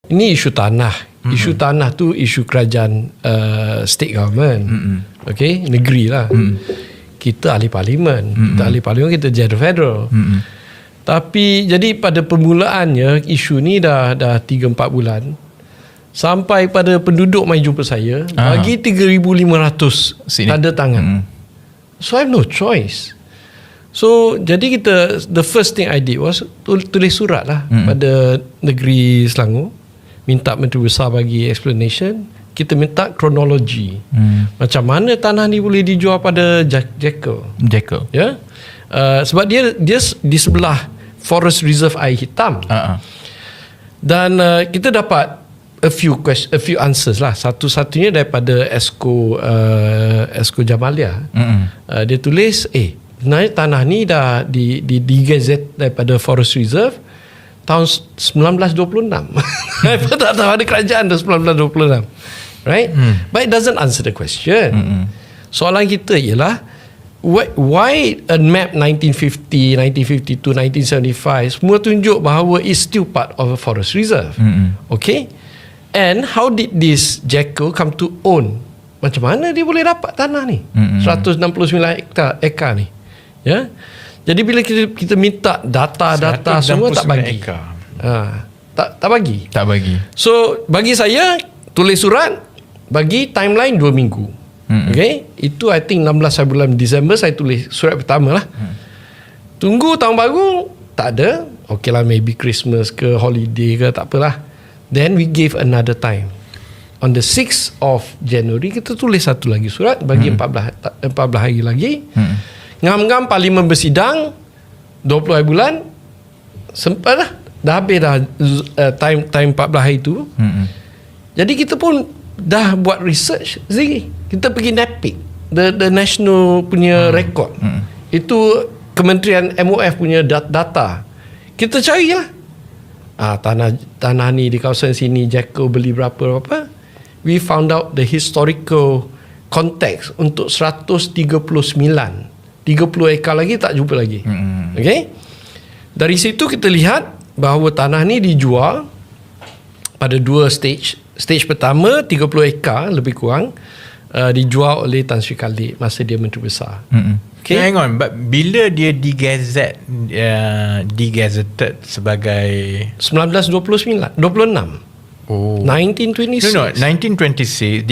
Ini isu tanah. Isu tanah tu isu kerajaan state government. Okay, negeri lah. Kita ahli parlimen. Kita ahli parlimen, kita jadi federal. Tapi jadi pada permulaannya isu ni dah 3-4 bulan. Sampai pada penduduk mai jumpa saya, bagi 3,500 tanda tangan. So I have no choice. So jadi the first thing I did was tulis surat lah pada negeri Selangor, minta Menteri Besar bagi explanation. Kita minta kronologi macam mana tanah ni boleh dijual pada Jekyll. Ya, sebab dia di sebelah Forest Reserve Air Hitam. Dan kita dapat a few answers lah. Satu-satunya daripada Esko Jamalia. Dia tulis sebenarnya tanah ni dah digazet daripada Forest Reserve tahun 1926. Tak tahu ada kerajaan dah 1926. Right? But it doesn't answer the question. Soalan kita ialah why a map 1950, 1952, 1975 semua tunjuk bahawa it's still part of a forest reserve. Okay? And how did this Jekyll come to own? Macam mana dia boleh dapat tanah ni? 169 ekar ni. Ya. Jadi bila kita minta data semua tak bagi. Tak bagi. So bagi saya tulis surat, bagi timeline 2 minggu. Okay? Itu I think 16 bulan Disember saya tulis surat pertama lah. Tunggu tahun baru tak ada. Okay lah, maybe Christmas ke holiday ke tak apalah. Then we gave another time. On the 6th of January kita tulis satu lagi surat bagi 14 hari lagi. Ngam-ngam parlimen bersidang 20 hari bulan, sempat lah, dah habis dah time 14 hari tu. Jadi kita pun dah buat research sendiri. Kita pergi NAPIC, the national punya record. Itu Kementerian MOF punya data. Kita cari lah, tanah ni di kawasan sini Jekyll beli berapa. We found out the historical context untuk 139. 30 ekar lagi tak jumpa lagi. Okay? Dari situ kita lihat bahawa tanah ni dijual pada 2 stage. Stage pertama 30 ekar lebih kurang dijual oleh Tan Sri Khalid masa dia Menteri Besar. Okay. Hang on, but bila dia digazetted sebagai 1926. 1926. No, 1926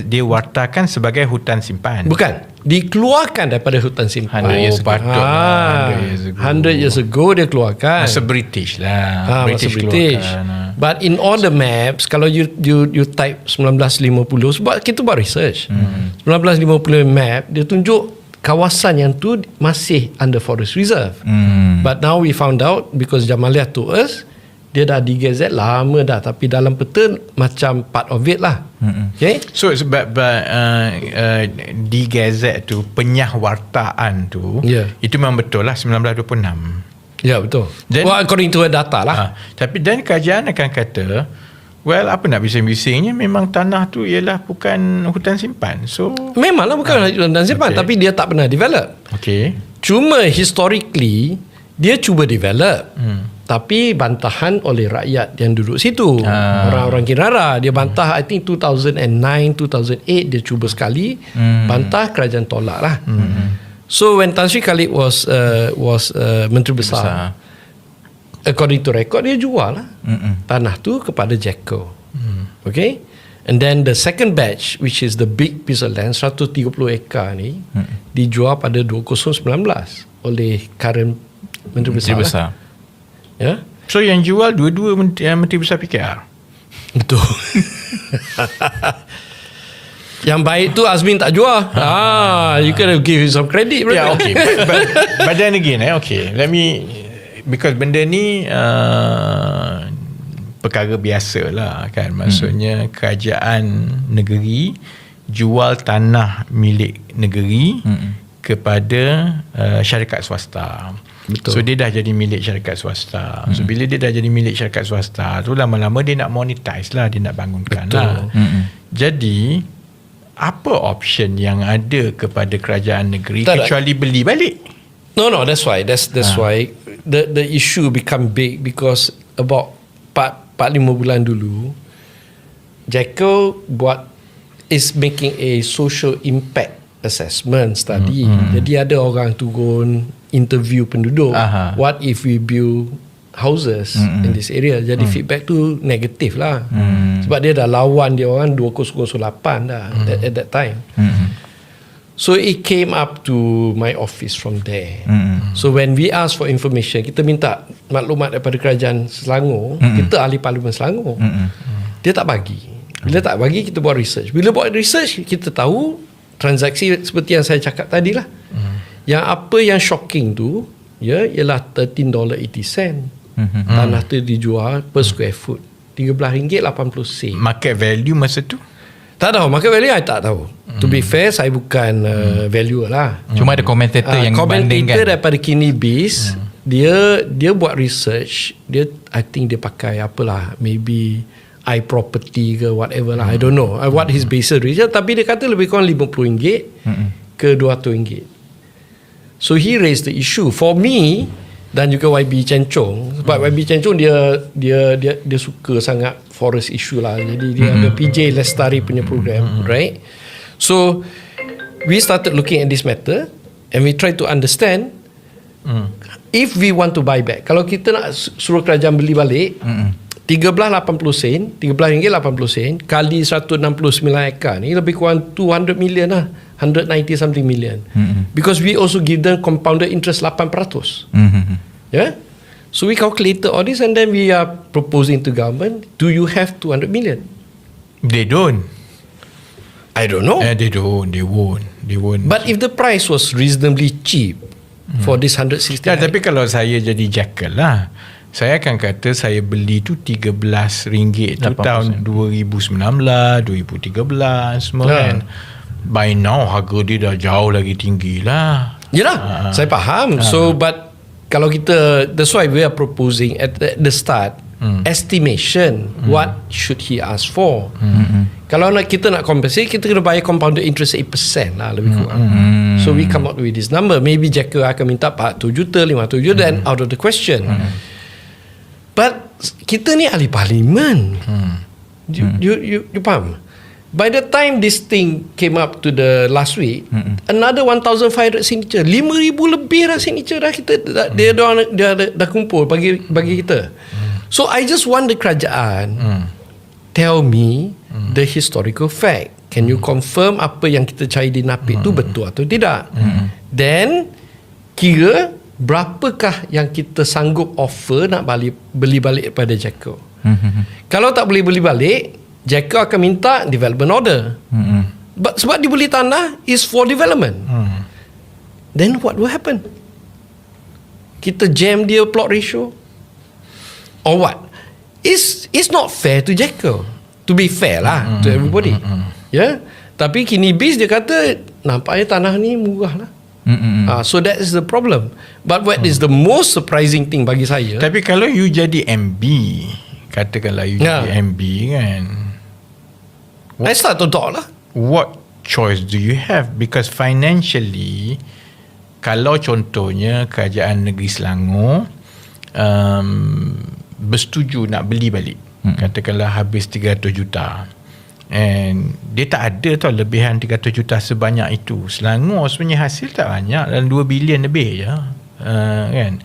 dia wartakan sebagai hutan simpan. Bukan, dikeluarkan daripada hutan simpan. 100 years ago. 100 years ago dia keluarkan. Masa British lah. British. But in all the maps, kalau you type 1950, sebab kita buat research. 1950 map dia tunjuk kawasan yang tu masih under forest reserve. But now we found out because Jamalia told us, dia dah digazet lama dah, tapi dalam peta macam part of it lah. Okay? So sebab digazet tu, penyahwartaan tu, itu memang betul lah 1926. Ya, betul. According to data lah. Tapi dan kajian akan kata, well, apa nak bising-bisingnya, memang tanah tu ialah bukan hutan simpan. So memanglah bukan hutan simpan, tapi dia tak pernah develop. Okay. Cuma historically dia cuba develop. Tapi bantahan oleh rakyat yang duduk situ. Orang-orang Kinrara. Dia bantah I think 2009, 2008 dia cuba sekali. Bantah, kerajaan tolak lah. So when Tan Sri Khalid was Menteri Besar, according to record dia jual lah tanah tu kepada Jekyll. Okay. And then the second batch, which is the big piece of land, 130 ekar ni, dijual pada 2019 oleh current Menteri Besar. Besar. Ya? So yang jual dua-dua Menteri Besar PKR. Betul. Yang baik tu Azmin tak jual. You can give him some credit, bro. Yeah, okay. But then again, okay. Let me, because benda ni perkara biasa lah kan. Maksudnya kerajaan negeri jual tanah milik negeri kepada syarikat swasta. Betul. So dia dah jadi milik syarikat swasta. So bila dia dah jadi milik syarikat swasta tu, lama-lama dia nak monetize lah, dia nak bangunkan. Betul. Lah. Jadi apa option yang ada kepada kerajaan negeri kecuali beli balik? No, that's why. That's why the issue become big, because about part 4-5 bulan dulu, Jacko is making a social impact assessment study. Jadi ada orang turun interview penduduk. What if we build houses in this area? Jadi feedback tu negatif lah. Sebab dia dah lawan dia orang 2008 dah at that time. So it came up to my office from there. So when we ask for information, kita minta maklumat daripada kerajaan Selangor, kita ahli parlimen Selangor. Dia tak bagi. Bila tak bagi, kita buat research. Bila buat research, kita tahu transaksi seperti yang saya cakap tadi lah. Yang apa yang shocking tu, ialah $13.80. Tanah tu dijual per square foot RM13.80. Market value masa tu? Tak tahu. Market value I tak tahu. To be fair, saya bukan valuer lah. Cuma ada komentator yang bandingkan. Komentator daripada KiniBiz, dia buat research. I think dia pakai apalah, maybe iProperty ke whatever lah, I don't know what his basis research, tapi dia kata lebih kurang RM50 ke RM200. So he raised the issue for me dan juga YB Chencong, sebab YB Chencong dia suka sangat forest issue lah. Jadi dia ada PJ Lestari punya program, right? So we started looking at this matter and we try to understand if we want to buy back. Kalau kita nak suruh kerajaan beli balik, RM13.80 kali 169 ekar ni lebih kurang 200 million lah, 190 something million. Because we also give them compounded interest 8%. Yeah. So we calculated all this and then we are proposing to government, do you have 200 million? They don't. I don't know. They won't. But if the price was reasonably cheap for this 160 tapi kalau saya jadi Jackal lah, saya akan kata saya beli tu RM13 tu tahun 2019, 2013 semua kan. By now harga dia dah jauh lagi tinggi lah. Yelah, saya faham. So but kalau kita, that's why we are proposing at the start estimation, what should he ask for. Kalau kita nak compensate, kita kena bayar compounded interest 8% lah lebih kurang. So we come up with this number. Maybe Jacko akan minta 47 juta, 57 juta, then out of the question. But kita ni ahli parlimen. You faham? By the time this thing came up to the last week, another 1,500 signature, 5,000 lebih dah signature dah kita dia dah kumpul bagi kita. So I just want the kerajaan tell me the historical fact. Can you confirm apa yang kita cari di NAPIT tu betul atau tidak? Then kira berapakah yang kita sanggup offer nak beli balik daripada Jacko. Kalau tak boleh beli balik, Jacko akan minta development order. But sebab dia beli tanah is for development. Then what will happen? Kita jam dia plot ratio or what? It's not fair to Jacko. To be fair lah to everybody. Yeah. Tapi KiniBiz dia kata nampaknya tanah ni murah lah. So that is the problem. But what is the most surprising thing bagi saya? Tapi kalau you jadi MB, katakanlah you jadi MB kan, I start to talk lah. What choice do you have? Because financially, kalau contohnya kerajaan negeri Selangor bersetuju nak beli balik, katakanlah habis 300 juta, and dia tak ada tau lebihan 300 juta sebanyak itu. Selangor sebenarnya hasil tak banyak, dalam 2 bilion lebih je, kan.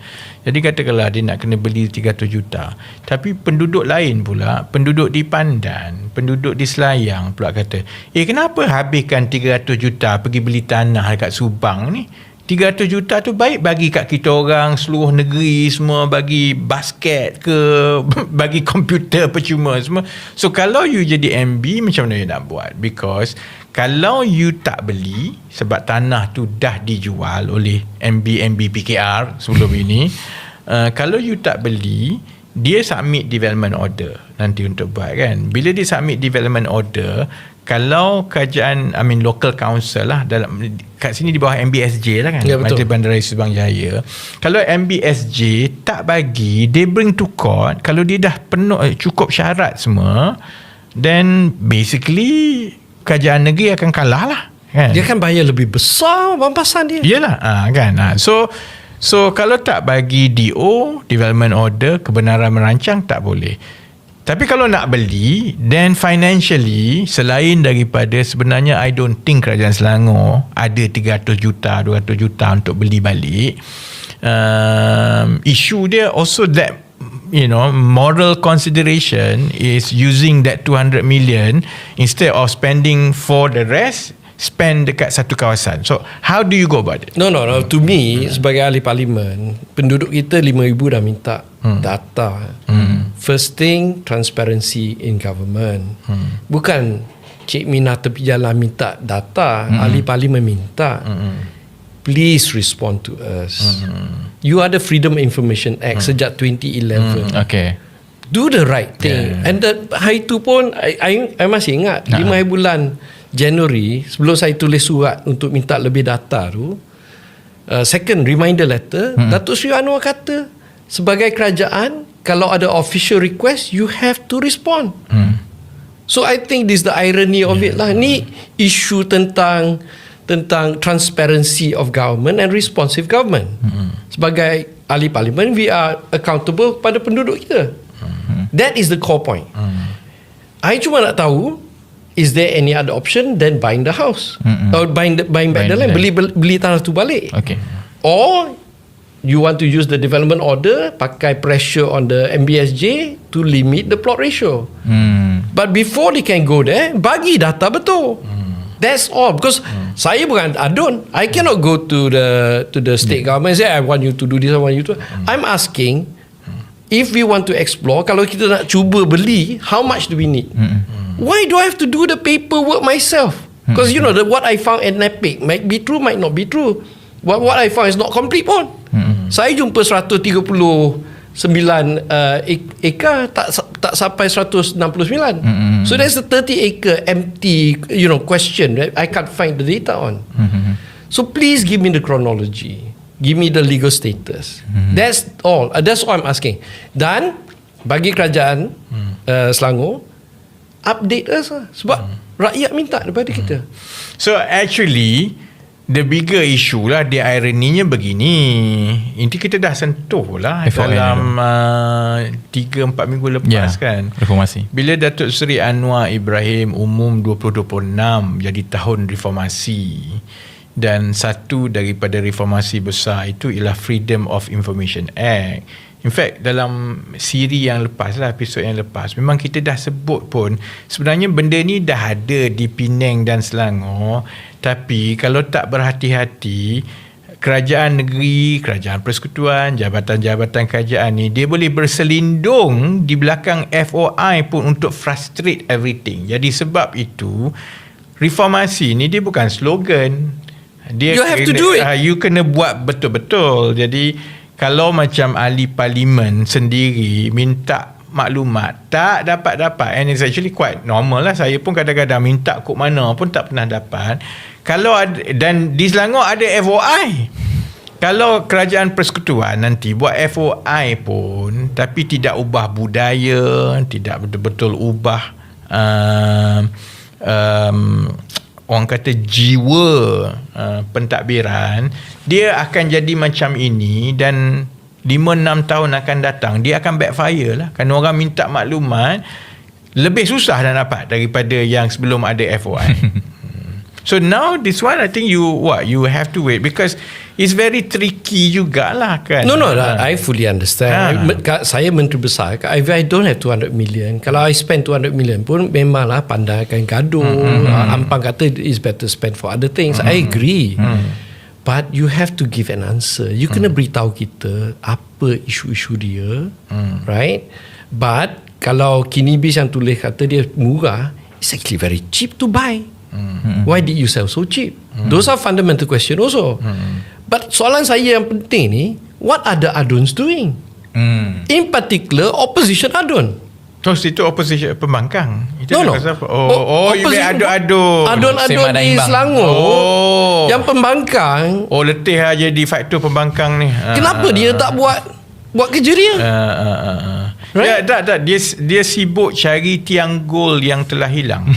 Jadi katakanlah dia nak kena beli 300 juta, tapi penduduk lain pula, penduduk di Pandan, penduduk di Selayang pula kata, kenapa habiskan 300 juta pergi beli tanah dekat Subang ni? 300 juta tu baik bagi kat kita orang seluruh negeri semua, bagi basket ke, bagi komputer percuma semua. So kalau you jadi MB, macam mana you nak buat? Because kalau you tak beli sebab tanah tu dah dijual oleh MB PKR sebelum ini, kalau you tak beli, dia submit development order nanti untuk buat kan. Bila dia submit development order, kalau kerajaan, local council lah, dalam kat sini di bawah MBSJ lah kan, Majlis Bandaraya Subang Jaya, kalau MBSJ tak bagi, they bring to court. Kalau dia dah penuh cukup syarat semua, then basically kerajaan negeri akan kalah lah kan. Dia akan bayar lebih besar pampasan dia. Yelah, kan. So kalau tak bagi DO, development order, kebenaran merancang, tak boleh. Tapi kalau nak beli, then financially, selain daripada sebenarnya I don't think kerajaan Selangor ada 300 juta, 200 juta untuk beli balik. Issue dia also that, moral consideration is using that 200 million instead of spending for the rest, spend dekat satu kawasan. So how do you go about it? No. To me, sebagai ahli parlimen, penduduk kita 5,000 dah minta data. First thing, transparency in government. Bukan Cik Mina tepi jalan minta data. Ahli parlimen minta. Please respond to us. You are the Freedom Information Act sejak 2011. Okay. Do the right thing. And hari tu pun I masih ingat 5 hari bulan Januari, sebelum saya tulis surat untuk minta lebih data tu, second reminder letter, Datuk Seri Anwar kata sebagai kerajaan, kalau ada official request, you have to respond. So I think this is the irony of it lah. Ni isu tentang transparency of government and responsive government. Sebagai ahli parlimen, we are accountable pada penduduk kita. That is the core point. I cuma nak tahu, is there any other option than buying the house? Or buying back the land? Beli tanah tu balik. Okay. Or you want to use the development order, pakai pressure on the MBSJ to limit the plot ratio. But before they can go there, bagi data betul. That's all. Because saya bukan adun. I cannot go to the state government and say, I want you to do this, I want you to. I'm asking, if we want to explore, kalau kita nak cuba beli, how much do we need? Why do I have to do the paperwork myself? Because what I found at NAPIC might be true, might not be true. What I found is not complete pun. Saya jumpa 139 acre, tak sampai 169. So there's a 30 acre empty question that I can't find the data on. So please give me the chronology, give me the legal status. That's all I'm asking. Dan bagi kerajaan Selangor, update us lah. Sebab rakyat minta daripada kita. So actually, the bigger issue lah, the ironinya begini. Ini kita dah sentuh lah dalam 3-4 minggu lepas kan. Reformasi. Bila Datuk Seri Anwar Ibrahim umum 2026 jadi tahun reformasi. Dan satu daripada reformasi besar itu ialah Freedom of Information Act. In fact, dalam siri yang lepas lah, episod yang lepas, memang kita dah sebut pun sebenarnya benda ni dah ada di Penang dan Selangor, tapi kalau tak berhati-hati, kerajaan negeri, kerajaan persekutuan, jabatan-jabatan kerajaan ni, dia boleh berselindung di belakang FOI pun untuk frustrate everything. Jadi sebab itu, reformasi ni dia bukan slogan. You have to do it. You kena buat betul-betul. Jadi kalau macam ahli parlimen sendiri minta maklumat, tak dapat-dapat, and it's actually quite normal lah. Saya pun kadang-kadang minta kod mana pun tak pernah dapat. Kalau ada, dan di Selangor ada FOI. Kalau kerajaan persekutuan nanti buat FOI pun, tapi tidak ubah budaya, tidak betul-betul ubah orang kata jiwa pentadbiran, dia akan jadi macam ini, dan 5-6 tahun akan datang dia akan backfire lah, kerana orang minta maklumat lebih susah dah dapat daripada yang sebelum ada FOI. So now this one I think you have to wait, because it's very tricky jugalah kan. No, I fully understand. Saya Menteri Besar, if I don't have 200 million, kalau I spend 200 million pun memanglah pandai akan gaduh. Ampang kata it's better spend for other things. I agree. But you have to give an answer. You kena beritahu kita apa isu-isu dia, right? But kalau Kinibis yang tulis kata dia murah, it's actually very cheap to buy. Why did you sell so cheap? Those are fundamental question also. But soalan saya yang penting ni, what are the aduns doing? In particular, opposition adun. Terus itu opposition pembangkang. Itu No. you mean adun-adun. Adun-adun di Selangor. Yang pembangkang. Letih aja di faktor pembangkang ni. Kenapa dia tak buat kerja dia? Right? Tak. Dia sibuk cari tiang gol yang telah hilang.